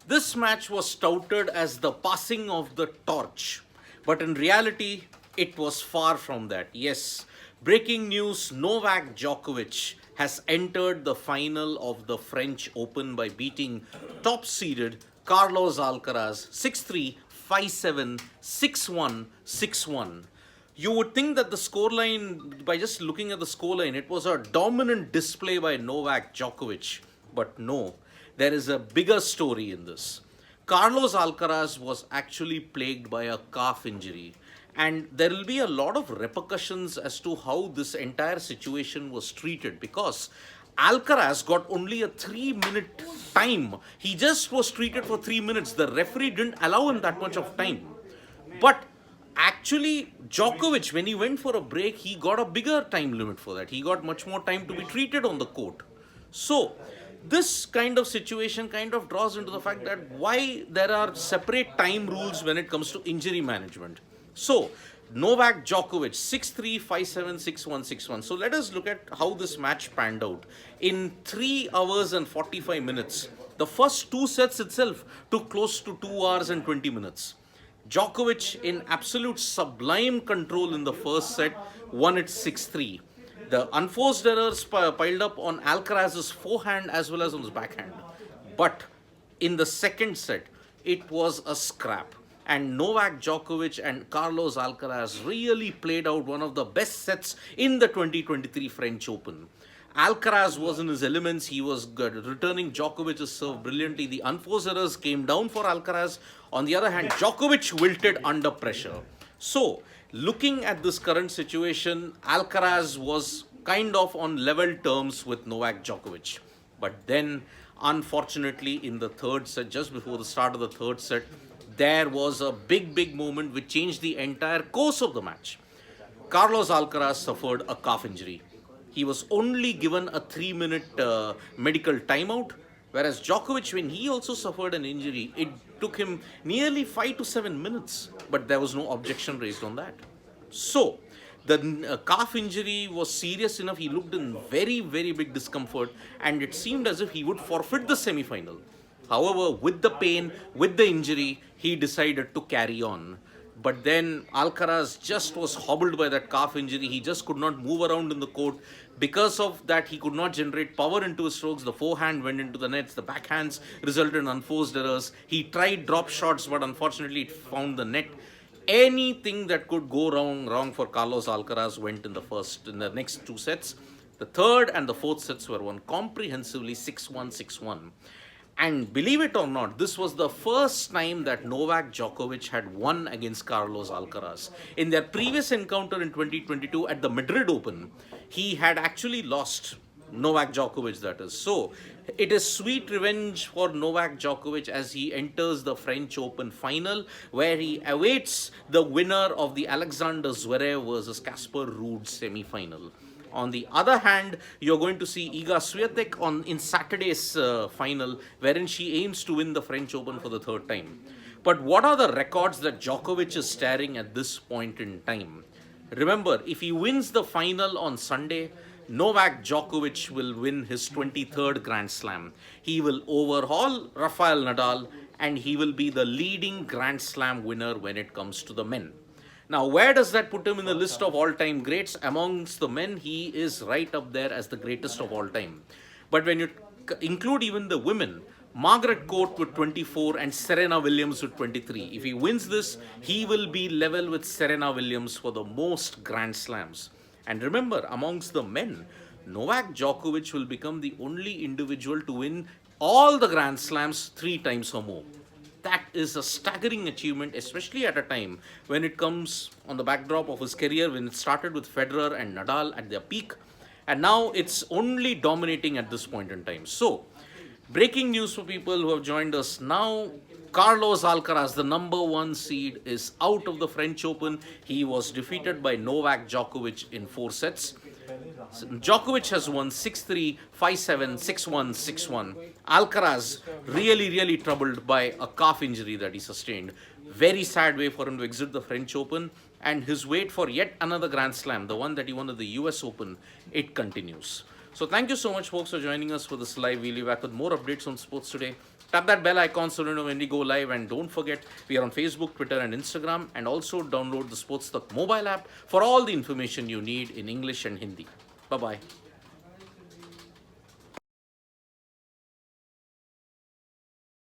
This match was touted as the passing of the torch, but in reality, it was far from that. Yes, breaking news: Novak Djokovic has entered the final of the French Open by beating top seeded Carlos Alcaraz 6-3, 5-7, 6-1, 6-1. You would think that the scoreline, by just looking at the scoreline, it was a dominant display by Novak Djokovic. But no, there is a bigger story in this. Carlos Alcaraz was actually plagued by a calf injury, and there will be a lot of repercussions as to how this entire situation was treated because Alcaraz got only a 3 minute time. He just was treated for 3 minutes. The referee didn't allow him that much of time. But actually, Djokovic, when he went for a break, he got a bigger time limit for that. He got much more time to be treated on the court. So, this kind of situation kind of draws into the fact that why there are separate time rules when it comes to injury management. So, Novak Djokovic 6-3, 5-7, 6-1, 6-1. So, let us look at how this match panned out. In 3 hours and 45 minutes, the first two sets itself took close to 2 hours and 20 minutes. Djokovic, in absolute sublime control in the first set, won it 6-3. The unforced errors piled up on Alcaraz's forehand as well as on his backhand. But in the second set, it was a scrap. And Novak Djokovic and Carlos Alcaraz really played out one of the best sets in the 2023 French Open. Alcaraz was in his elements. He was good, returning Djokovic's serve brilliantly. The unforced errors came down for Alcaraz. On the other hand, Djokovic wilted under pressure. So, looking at this current situation, Alcaraz was kind of on level terms with Novak Djokovic. But then, unfortunately, in the third set, just before the start of the third set, there was a big moment which changed the entire course of the match. Carlos Alcaraz suffered a calf injury. He was only given a 3 minute medical timeout, whereas Djokovic, when he also suffered an injury, it took him nearly 5 to 7 minutes, but there was no objection raised on that. So, the calf injury was serious enough. He looked in very big discomfort, and it seemed as if he would forfeit the semi-final. However, with the pain, with the injury, he decided to carry on. But then Alcaraz just was hobbled by that calf injury. He just could not move around in the court. Because of that, he could not generate power into his strokes. The forehand went into the nets. The backhands resulted in unforced errors. He tried drop shots, but unfortunately it found the net. Anything that could go wrong for Carlos Alcaraz went in the next two sets. The third and the fourth sets were won comprehensively 6-1, 6-1. And believe it or not, this was the first time that Novak Djokovic had won against Carlos Alcaraz. In their previous encounter in 2022 at the Madrid Open, he had actually lost. Novak Djokovic, that is. So, it is sweet revenge for Novak Djokovic as he enters the French Open final, where he awaits the winner of the Alexander Zverev versus Casper Ruud semi-final. On the other hand, you're going to see Iga Swiatek in Saturday's final, wherein she aims to win the French Open for the third time. But what are the records that Djokovic is staring at this point in time? Remember, if he wins the final on Sunday, Novak Djokovic will win his 23rd Grand Slam. He will overhaul Rafael Nadal, and he will be the leading Grand Slam winner when it comes to the men. Now, where does that put him in the list of all-time greats? Amongst the men, he is right up there as the greatest of all time. But when you include even the women, Margaret Court with 24 and Serena Williams with 23. If he wins this, he will be level with Serena Williams for the most Grand Slams. And remember, amongst the men, Novak Djokovic will become the only individual to win all the Grand Slams 3 times or more. That is a staggering achievement, especially at a time when it comes on the backdrop of his career, when it started with Federer and Nadal at their peak, and now it's only dominating at this point in time. So, breaking news for people who have joined us now: Carlos Alcaraz, the number 1 seed, is out of the French Open. He was defeated by Novak Djokovic in 4 sets. Djokovic has won 6-3, 5-7, 6-1, 6-1. Alcaraz really troubled by a calf injury that he sustained. Very sad way for him to exit the French Open, and his wait for yet another Grand Slam, the one that he won at the US Open, it continues. So thank you so much, folks, for joining us for this live. We'll be back with more updates on sports today. Tap that bell icon so you know when we go live. And don't forget, we are on Facebook, Twitter, and Instagram. And also download the SportsTalk mobile app for all the information you need in English and Hindi. Bye-bye.